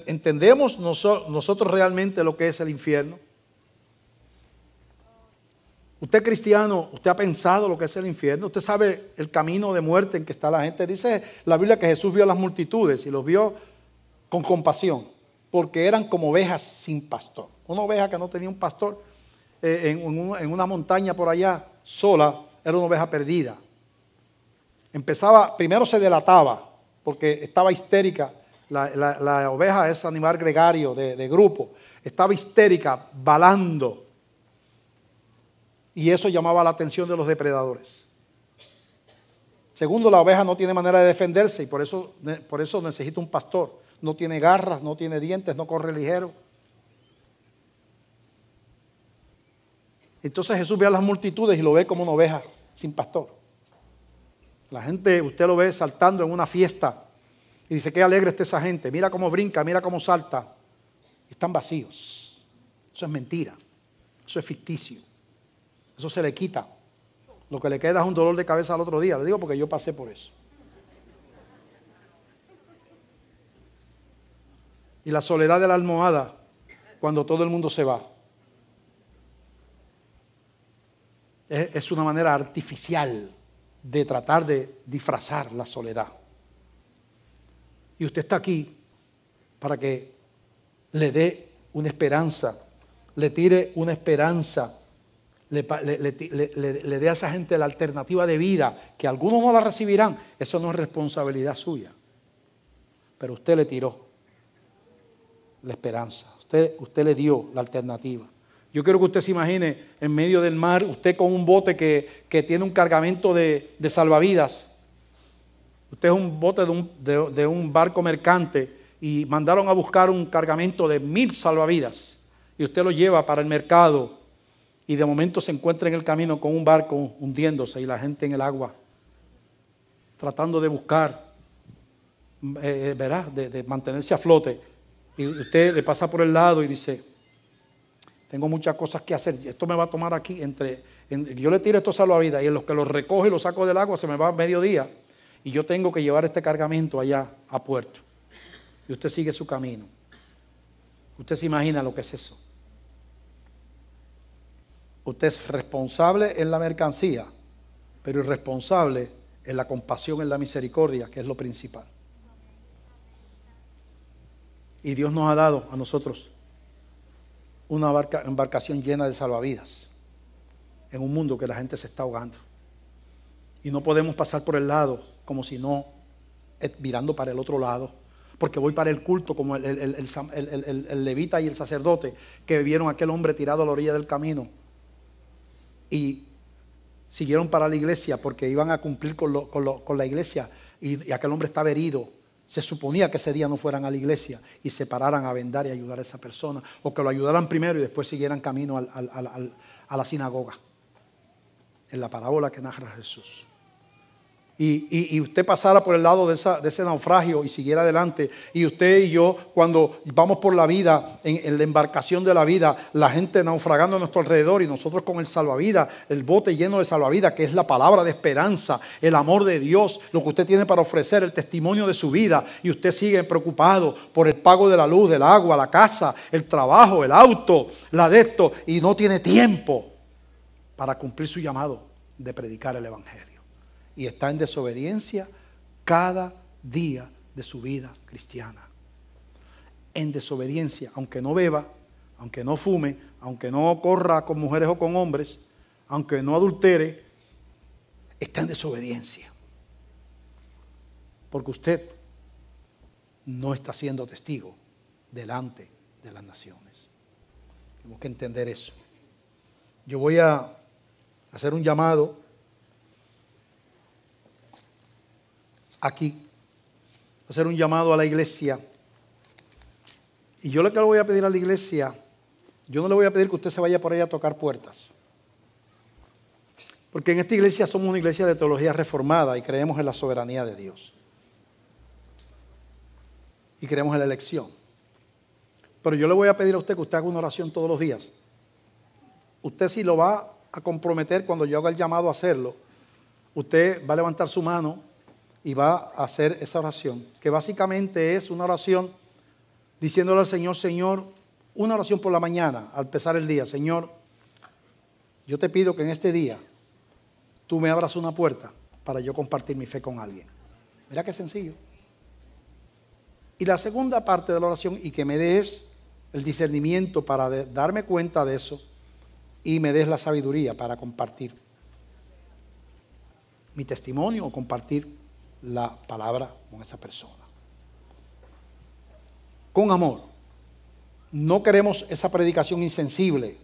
¿Entendemos nosotros realmente lo que es el infierno? Usted cristiano, ¿usted ha pensado lo que es el infierno? ¿Usted sabe el camino de muerte en que está la gente? Dice la Biblia que Jesús vio a las multitudes y los vio con compasión, porque eran como ovejas sin pastor. Una oveja que no tenía un pastor en una montaña por allá, sola, era una oveja perdida. Primero se delataba, porque estaba histérica. La oveja es animal gregario de grupo. Estaba histérica, balando. Y eso llamaba la atención de los depredadores. Segundo, la oveja no tiene manera de defenderse y por eso necesita un pastor. No tiene garras, no tiene dientes, no corre ligero. Entonces Jesús ve a las multitudes y lo ve como una oveja sin pastor. La gente, usted lo ve saltando en una fiesta y dice, qué alegre está esa gente. Mira cómo brinca, mira cómo salta. Están vacíos. Eso es mentira. Eso es ficticio. Eso se le quita. Lo que le queda es un dolor de cabeza al otro día. Le digo porque yo pasé por eso. Y la soledad de la almohada cuando todo el mundo se va. Es una manera artificial de tratar de disfrazar la soledad. Y usted está aquí para que le dé una esperanza, le tire una esperanza, le dé a esa gente la alternativa de vida, que algunos no la recibirán. Eso no es responsabilidad suya. Pero usted le tiró la esperanza, usted le dio la alternativa. Yo quiero que usted se imagine en medio del mar, usted con un bote que tiene un cargamento de salvavidas. Usted es un bote de un barco mercante y mandaron a buscar un cargamento de 1000 salvavidas. Y usted lo lleva para el mercado y de momento se encuentra en el camino con un barco hundiéndose y la gente en el agua, tratando de buscar, ¿verdad? De mantenerse a flote. Y usted le pasa por el lado y dice, tengo muchas cosas que hacer, esto me va a tomar aquí yo le tiro estos salvavidas y en los que los recojo y los saco del agua se me va a mediodía y yo tengo que llevar este cargamento allá a puerto. Y usted sigue su camino. Usted se imagina lo que es eso. Usted es responsable en la mercancía, pero irresponsable en la compasión, en la misericordia, que es lo principal. Y Dios nos ha dado a nosotros una embarcación llena de salvavidas en un mundo que la gente se está ahogando. Y no podemos pasar por el lado como si no, mirando para el otro lado, porque voy para el culto como el levita y el sacerdote que vieron a aquel hombre tirado a la orilla del camino y siguieron para la iglesia porque iban a cumplir con la iglesia y aquel hombre estaba herido. Se suponía que ese día no fueran a la iglesia y se pararan a vendar y ayudar a esa persona, o que lo ayudaran primero y después siguieran camino a la sinagoga, en la parábola que narra Jesús. Y usted pasara por el lado de ese naufragio y siguiera adelante, y usted y yo, cuando vamos por la vida, en la embarcación de la vida, la gente naufragando a nuestro alrededor y nosotros con el salvavidas, el bote lleno de salvavidas, que es la palabra de esperanza, el amor de Dios, lo que usted tiene para ofrecer, el testimonio de su vida, y usted sigue preocupado por el pago de la luz, del agua, la casa, el trabajo, el auto, la de esto, y no tiene tiempo para cumplir su llamado de predicar el evangelio. Y está en desobediencia cada día de su vida cristiana. En desobediencia, aunque no beba, aunque no fume, aunque no corra con mujeres o con hombres, aunque no adultere, está en desobediencia. Porque usted no está siendo testigo delante de las naciones. Tenemos que entender eso. Yo voy a hacer un llamado aquí, hacer un llamado a la iglesia. Y yo lo que le voy a pedir a la iglesia, yo no le voy a pedir que usted se vaya por ahí a tocar puertas. Porque en esta iglesia somos una iglesia de teología reformada y creemos en la soberanía de Dios. Y creemos en la elección. Pero yo le voy a pedir a usted que usted haga una oración todos los días. Usted si lo va a comprometer cuando yo haga el llamado a hacerlo, usted va a levantar su mano y va a hacer esa oración, que básicamente es una oración diciéndole al Señor, Señor, una oración por la mañana, al empezar el día, Señor, yo te pido que en este día tú me abras una puerta para yo compartir mi fe con alguien. Mira qué sencillo. Y la segunda parte de la oración, y que me des el discernimiento para darme cuenta de eso, y me des la sabiduría para compartir mi testimonio o compartir la palabra con esa persona. Con amor. No queremos esa predicación insensible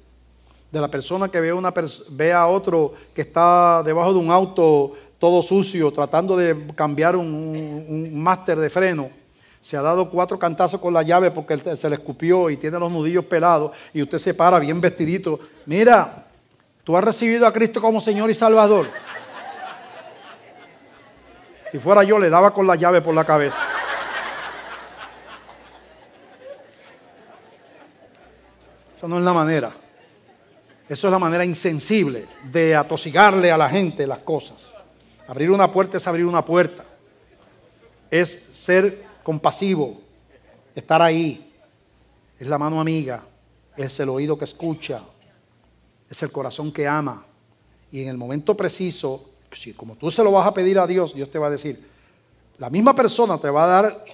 de la persona que ve a otro que está debajo de un auto todo sucio tratando de cambiar un máster de freno. Se ha dado 4 cantazos con la llave porque se le escupió y tiene los nudillos pelados y usted se para bien vestidito. Mira, tú has recibido a Cristo como Señor y Salvador. Si fuera yo, le daba con la llave por la cabeza. Esa no es la manera. Eso es la manera insensible de atosigarle a la gente las cosas. Abrir una puerta es abrir una puerta. Es ser compasivo, estar ahí. Es la mano amiga, es el oído que escucha, es el corazón que ama. Y en el momento preciso, si como tú se lo vas a pedir a Dios, Dios te va a decir, la misma persona te va a dar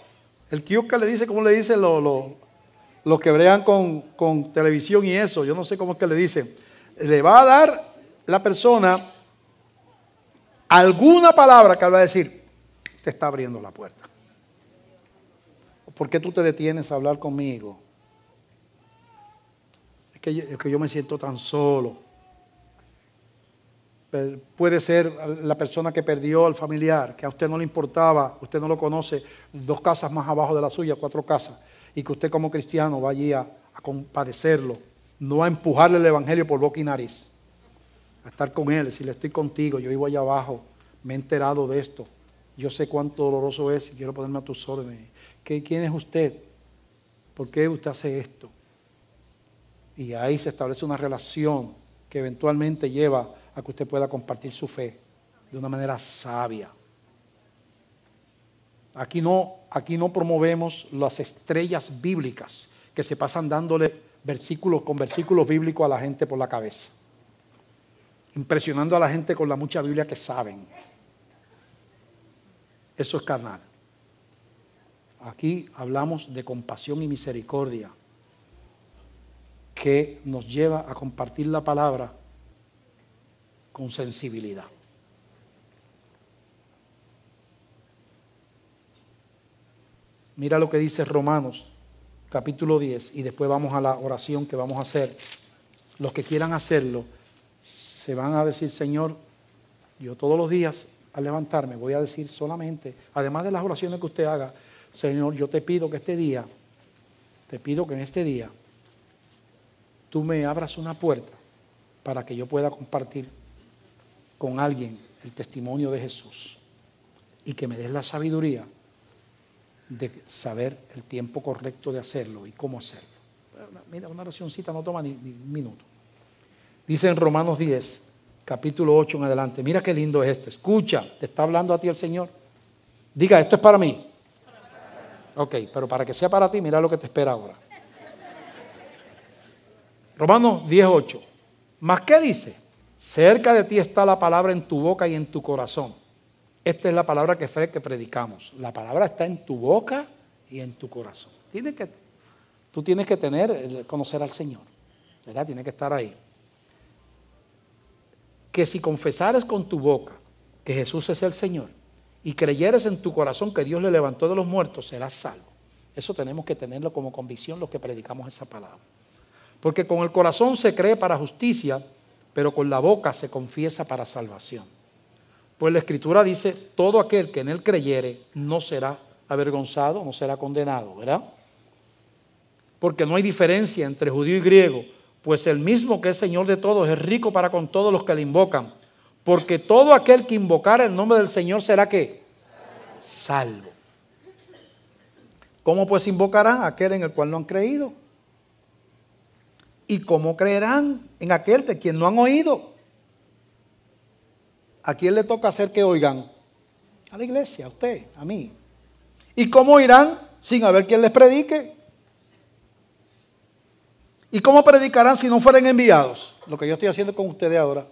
el kiosco que le dice, ¿cómo le dicen los que bregan con televisión y eso? Yo no sé cómo es que le dicen. Le va a dar la persona alguna palabra que él va a decir, te está abriendo la puerta. ¿Por qué tú te detienes a hablar conmigo? Es que yo me siento tan solo. Puede ser la persona que perdió al familiar, que a usted no le importaba, usted no lo conoce, 2 casas más abajo de la suya, 4 casas, y que usted como cristiano va allí a compadecerlo, no a empujarle el evangelio por boca y nariz, a estar con él, decirle estoy contigo, yo vivo allá abajo, me he enterado de esto, yo sé cuánto doloroso es y quiero ponerme a tus órdenes. ¿Quién es usted ¿por qué usted hace esto? Y ahí se establece una relación que eventualmente lleva a que usted pueda compartir su fe de una manera sabia. Aquí no promovemos las estrellas bíblicas que se pasan dándole versículos con versículos bíblicos a la gente por la cabeza, impresionando a la gente con la mucha Biblia que saben. Eso es carnal. Aquí hablamos de compasión y misericordia que nos lleva a compartir la palabra con sensibilidad. Mira lo que dice Romanos, capítulo 10, y después vamos a la oración que vamos a hacer. Los que quieran hacerlo, se van a decir, Señor, yo todos los días al levantarme voy a decir solamente, además de las oraciones que usted haga, Señor, yo te pido que en este día, tú me abras una puerta para que yo pueda compartir con alguien el testimonio de Jesús y que me des la sabiduría de saber el tiempo correcto de hacerlo y cómo hacerlo. Mira, una oracióncita no toma ni un minuto. Dice en Romanos 10, capítulo 8 en adelante, mira qué lindo es esto. Escucha, te está hablando a ti el Señor. Diga, esto es para mí. Ok, pero para que sea para ti, mira lo que te espera ahora. Romanos 10, 8. ¿Más qué dice? Cerca de ti está la palabra en tu boca y en tu corazón. Esta es la palabra que predicamos. La palabra está en tu boca y en tu corazón. Tú tienes que conocer al Señor, ¿verdad? Tiene que estar ahí. Que si confesares con tu boca que Jesús es el Señor y creyeres en tu corazón que Dios le levantó de los muertos, serás salvo. Eso tenemos que tenerlo como convicción los que predicamos esa palabra. Porque con el corazón se cree para justicia, pero con la boca se confiesa para salvación. Pues la Escritura dice, todo aquel que en él creyere no será avergonzado, no será condenado, ¿verdad? Porque no hay diferencia entre judío y griego, pues el mismo que es Señor de todos es rico para con todos los que le invocan. Porque todo aquel que invocara el nombre del Señor será ¿qué? Salvo. ¿Cómo pues invocarán a aquel en el cual no han creído? ¿Y cómo creerán en aquel de quien no han oído? ¿A quién le toca hacer que oigan? A la iglesia, a usted, a mí. ¿Y cómo irán sin haber quien les predique? ¿Y cómo predicarán si no fueren enviados? Lo que yo estoy haciendo con ustedes ahora.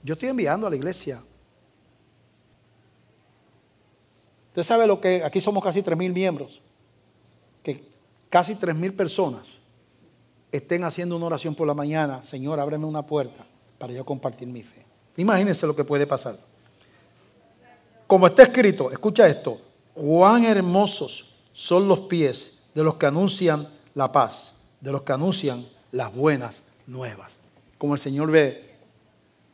Yo estoy enviando a la iglesia. Usted sabe lo que, aquí somos casi 3,000 miembros. Que casi 3,000 personas estén haciendo una oración por la mañana. Señor, ábreme una puerta para yo compartir mi fe. Imagínense lo que puede pasar. Como está escrito, escucha esto, cuán hermosos son los pies de los que anuncian la paz, de los que anuncian las buenas nuevas. Como el Señor ve,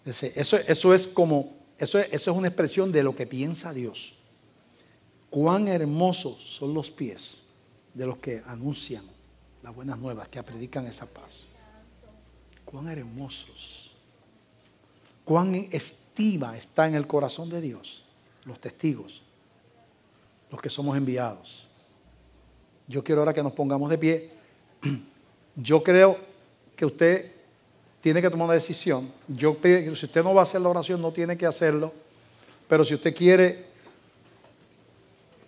eso es una expresión de lo que piensa Dios. Cuán hermosos son los pies de los que anuncian las buenas nuevas, que predican esa paz. Cuán hermosos. Cuán estima está en el corazón de Dios, los testigos, los que somos enviados. Yo quiero ahora que nos pongamos de pie. Yo creo que usted tiene que tomar una decisión. Si usted no va a hacer la oración, no tiene que hacerlo. Pero si usted quiere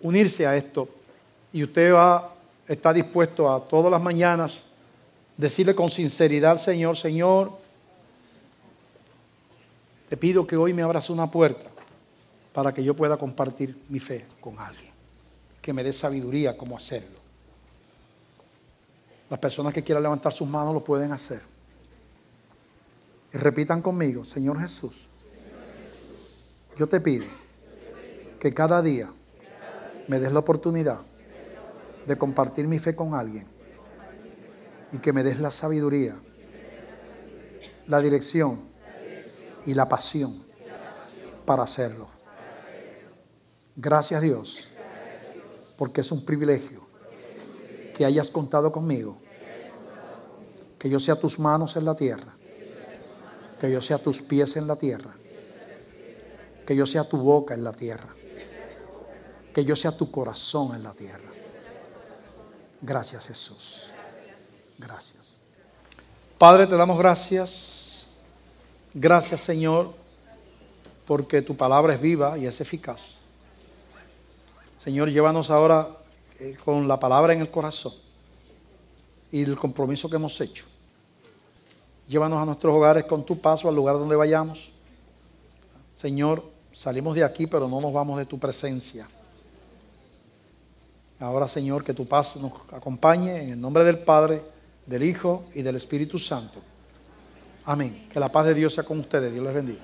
unirse a esto y usted está dispuesto a todas las mañanas decirle con sinceridad al Señor, Señor, te pido que hoy me abras una puerta para que yo pueda compartir mi fe con alguien, que me dé sabiduría cómo hacerlo. Las personas que quieran levantar sus manos lo pueden hacer. Y repitan conmigo, Señor Jesús, yo te pido que cada día me des la oportunidad de compartir mi fe con alguien y que me des la sabiduría, la dirección y la pasión para hacerlo. Gracias Dios, porque es un privilegio que hayas contado conmigo, que yo sea tus manos en la tierra, que yo sea tus pies en la tierra, que yo sea tu boca en la tierra, que yo sea tu corazón en la tierra. Gracias, Jesús. Gracias. Padre, te damos gracias. Gracias, Señor, porque tu palabra es viva y es eficaz. Señor, llévanos ahora con la palabra en el corazón y el compromiso que hemos hecho. Llévanos a nuestros hogares con tu paso al lugar donde vayamos. Señor, salimos de aquí, pero no nos vamos de tu presencia. Ahora, Señor, que tu paz nos acompañe en el nombre del Padre, del Hijo y del Espíritu Santo. Amén. Que la paz de Dios sea con ustedes. Dios les bendiga.